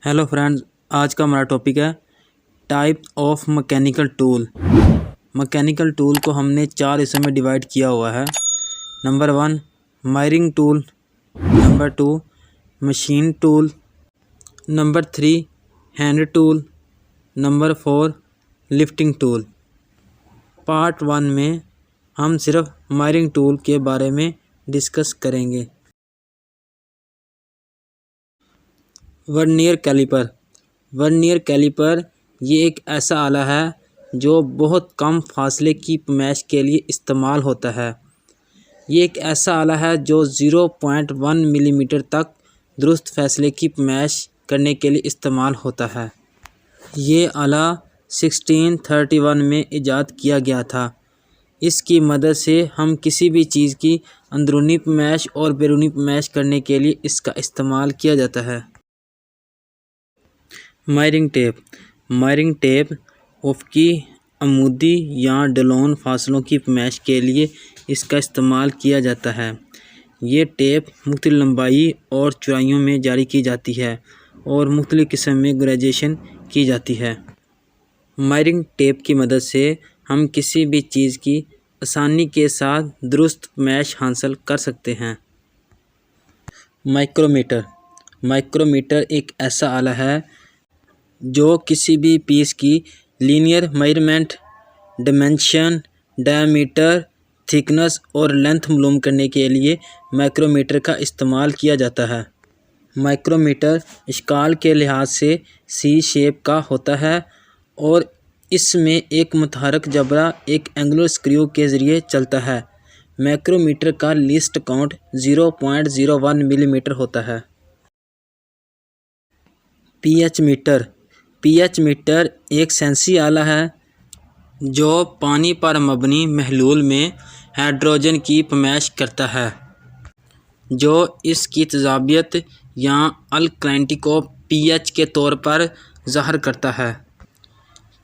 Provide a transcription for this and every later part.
Hello friends, आज का हमारा टॉपिक है type of mechanical tool. Mechanical tool को हमने 4 हिस्सों में डिवाइड किया हुआ है। Number 1 measuring tool, number 2 machine tool, number 3 hand tool, number 4 lifting tool. Part 1 में हम सिर्फ मायरिंग टूल के बारे में डिस्कस करेंगे। Vernier caliper. वर्नियर कैलिपर ये एक ऐसा आला है जो बहुत कम फासले की पैमाइश के लिए इस्तेमाल होता है। ये एक ऐसा आला है जो 0.1 मिलीमीटर तक दुरुस्त फासले की पैमाइश करने के लिए इस्तेमाल होता है। ये आला 1631 में ईजाद किया गया था। इसकी मदद से हम किसी भी चीज़ की अंदरूनी पैमाइश और बैरूनी पैमाइश करने के लिए इसका इस्तेमाल किया जाता है। मायरिंग टेप। मायरिंग टेप उफ़क़ी, अमूदी या डलोन फासलों की पैमाइश के लिए इसका इस्तेमाल किया जाता है। ये टेप मुख्तलिफ़ लंबाई और चौड़ाइयों में जारी की जाती है और मुख्तलिफ़ किस्म में ग्रेजुएशन की जाती है। मायरिंग टेप की मदद से हम किसी भी चीज़ की आसानी के साथ दुरुस्त पैमाइश हासिल कर सकते हैं। माइक्रोमीटर। माइक्रोमीटर एक ऐसा आला है जो किसी भी पीस की linear measurement, dimension, diameter, thickness और लेंथ मालूम करने के लिए माइक्रोमीटर का इस्तेमाल किया जाता है। माइक्रोमीटर इश्काल के लिहाज से सी शेप का होता है और इसमें एक मुतहरक जबरा एक एंगुलर स्क्रू के ज़रिए चलता है। माइक्रोमीटर का लीस्ट काउंट 0.01 मिलीमीटर होता है। PH meter. पीएच मीटर एक सेंसी आला है जो पानी पर मबनी महलूल में हाइड्रोजन की पैमाइश करता है, जो इसकी तेज़ाबियत या अल्कलाइनिटी को पीएच के तौर पर ज़ाहिर करता है।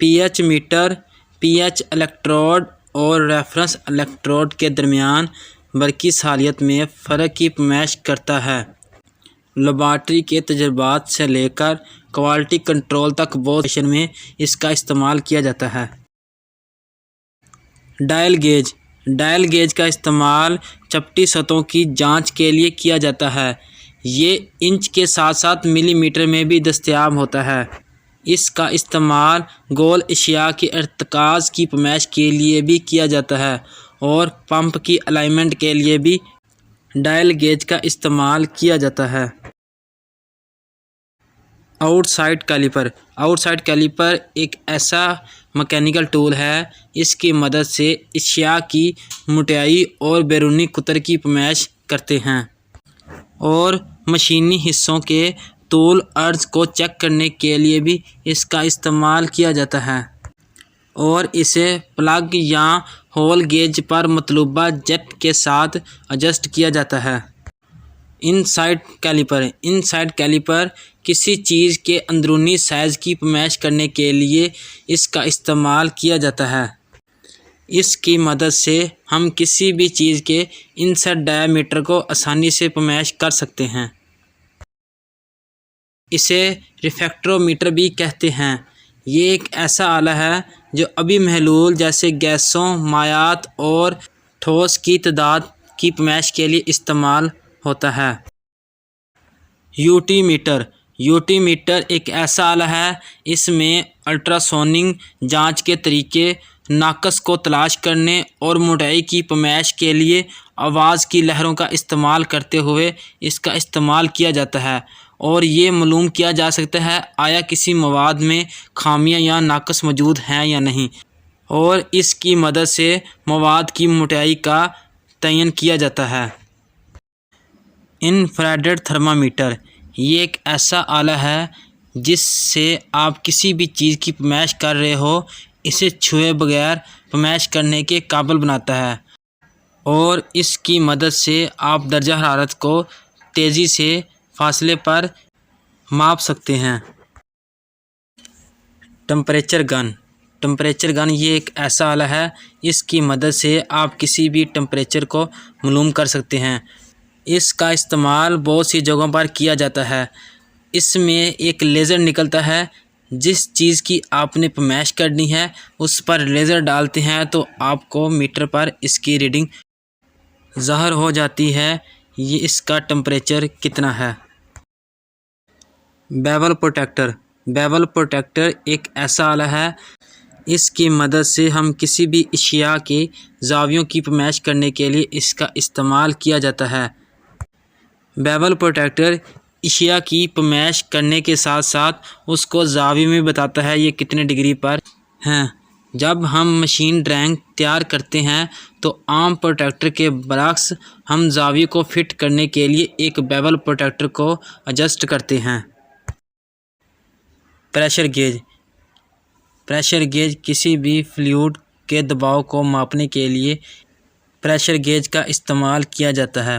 पीएच मीटर पीएच इलेक्ट्रोड और रेफरेंस इलेक्ट्रोड के दरमियान बरकी सालियत में फ़र्क की पैमाइश करता है। लेबॉरेटरी के तजुर्बात से लेकर क्वालिटी कंट्रोल तक बहुत सेक्शन में इसका इस्तेमाल किया जाता है। Dial gauge. डायल गेज का इस्तेमाल चपटी सतहों की जांच के लिए किया जाता है। ये इंच के साथ साथ मिलीमीटर में भी दस्तयाब होता है। इसका इस्तेमाल गोल अशिया के इर्तिकाज़ की पैमाइश के लिए भी किया जाता है और पंप की अलाइनमेंट के लिए भी डायल गेज का इस्तेमाल किया जाता है। Outside caliper. आउटसाइड कैलिपर एक ऐसा मैकेनिकल टूल है, इसकी मदद से अशिया की मोटाई और बैरूनी कुतर की पैमाइश करते हैं और मशीनी हिस्सों के तूल अर्ज को चेक करने के लिए भी इसका इस्तेमाल किया जाता है और इसे प्लग या होल गेज पर मतलूबा जेट के साथ एडजस्ट किया जाता है। Inside caliper. इनसाइड कैलिपर किसी चीज़ के अंदरूनी साइज़ की पैमाइश करने के लिए इसका इस्तेमाल किया जाता है। इसकी मदद से हम किसी भी चीज़ के इनसाइड डायमीटर को आसानी से पैमाइश कर सकते हैं। इसे रिफ्रैक्टरोमीटर भी कहते हैं। ये एक ऐसा आला है जो अभी महलूल जैसे गैसों, मायात और ठोस की तादाद की पैमाइश के लिए इस्तेमाल होता है। UT metre. यूटी मीटर एक ऐसा आला है, इसमें अल्ट्रासोनिक जांच के तरीके, नाकस को तलाश करने और मोटाई की पैमाइश के लिए आवाज़ की लहरों का इस्तेमाल करते हुए इसका इस्तेमाल किया जाता है और ये मालूम किया जा सकता है आया किसी मवाद में खामियां या नाकस मौजूद हैं या नहीं, और इसकी मदद से मवाद की मोटाई का तयन किया जाता है। Infrared thermometer. ये एक ऐसा आला है जिससे आप किसी भी चीज़ की पैमाइश कर रहे हो, इसे छुए बगैर पैमाइश करने के काबिल बनाता है और इसकी मदद से आप दर्जा हरारत को तेज़ी से फासले पर माप सकते हैं। Temperature gun. टेम्परेचर गन ये एक ऐसा आला है, इसकी मदद से आप किसी भी टेम्परेचर को मालूम कर सकते हैं। इसका इस्तेमाल बहुत सी जगहों पर किया जाता है। اس میں ایک لیزر نکلتا ہے، جس چیز کی آپ نے پیمائش کرنی ہے اس پر لیزر ڈالتے ہیں تو آپ کو میٹر پر اس کی ریڈنگ ظاہر ہو جاتی ہے، یہ اس کا ٹمپریچر کتنا ہے۔ Be equal protector. بیول پروٹیکٹر ایک ایسا آلہ ہے، اس کی مدد سے ہم کسی بھی اشیاء کے زاویوں کی پیمائش کرنے کے لیے اس کا استعمال کیا جاتا ہے۔ بیول پروٹیکٹر اشیاء کی پیمائش کرنے کے ساتھ ساتھ اس کو زاویے میں بتاتا ہے یہ کتنے ڈگری پر ہیں۔ جب ہم مشین ڈرائنگ تیار کرتے ہیں تو عام پروٹیکٹر کے برعکس ہم زاویے کو فٹ کرنے کے لیے ایک بیول پروٹیکٹر کو ایڈجسٹ کرتے ہیں۔ Pressure gauge. پریشر گیج کسی بھی فلوئڈ کے دباؤ کو ماپنے کے لیے پریشر گیج کا استعمال کیا جاتا ہے۔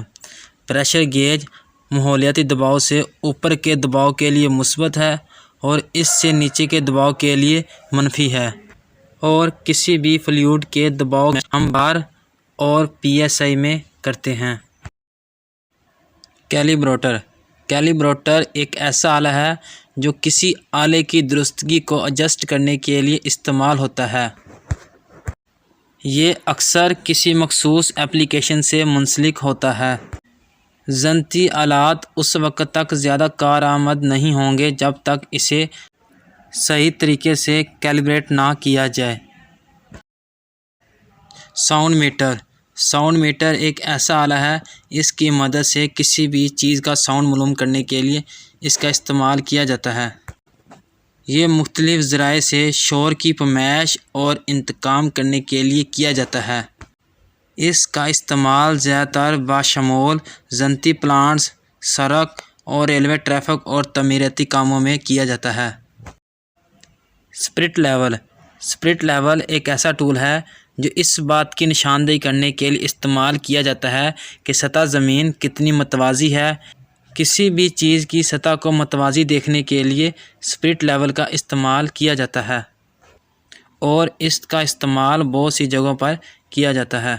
پریشر گیج ماحولیاتی دباؤ سے اوپر کے دباؤ کے لیے مثبت ہے اور اس سے نیچے کے دباؤ کے لیے منفی ہے، اور کسی بھی فلوئڈ کے دباؤ میں ہم بار اور PSI میں کرتے ہیں۔ کیلیبریٹر۔ کیلیبریٹر ایک ایسا آلہ ہے جو کسی آلے کی درستگی کو ایڈجسٹ کرنے کے لیے استعمال ہوتا ہے۔ یہ اکثر کسی مخصوص ایپلیکیشن سے منسلک ہوتا ہے۔ صنعتی آلات اس وقت تک زیادہ کارآمد نہیں ہوں گے جب تک اسے صحیح طریقے سے کیلیبریٹ نہ کیا جائے۔ Sound metre. ساؤنڈ میٹر ایک ایسا آلہ ہے، اس کی مدد سے کسی بھی چیز کا ساؤنڈ معلوم کرنے کے لیے اس کا استعمال کیا جاتا ہے۔ یہ مختلف ذرائع سے شور کی پیمائش اور انتقال کرنے کے لیے کیا جاتا ہے۔ اس کا استعمال زیادہ تر بشمول صنعتی پلانٹس، سڑک اور ریلوے ٹریفک اور تعمیراتی کاموں میں کیا جاتا ہے۔ Spirit level. اسپرٹ لیول ایک ایسا ٹول ہے جو اس بات کی نشاندہی کرنے کے لیے استعمال کیا جاتا ہے کہ سطح زمین کتنی متوازی ہے۔ کسی بھی چیز کی سطح کو متوازی دیکھنے کے لیے اسپرٹ لیول کا استعمال کیا جاتا ہے، اور اس کا استعمال بہت سی جگہوں پر کیا جاتا ہے۔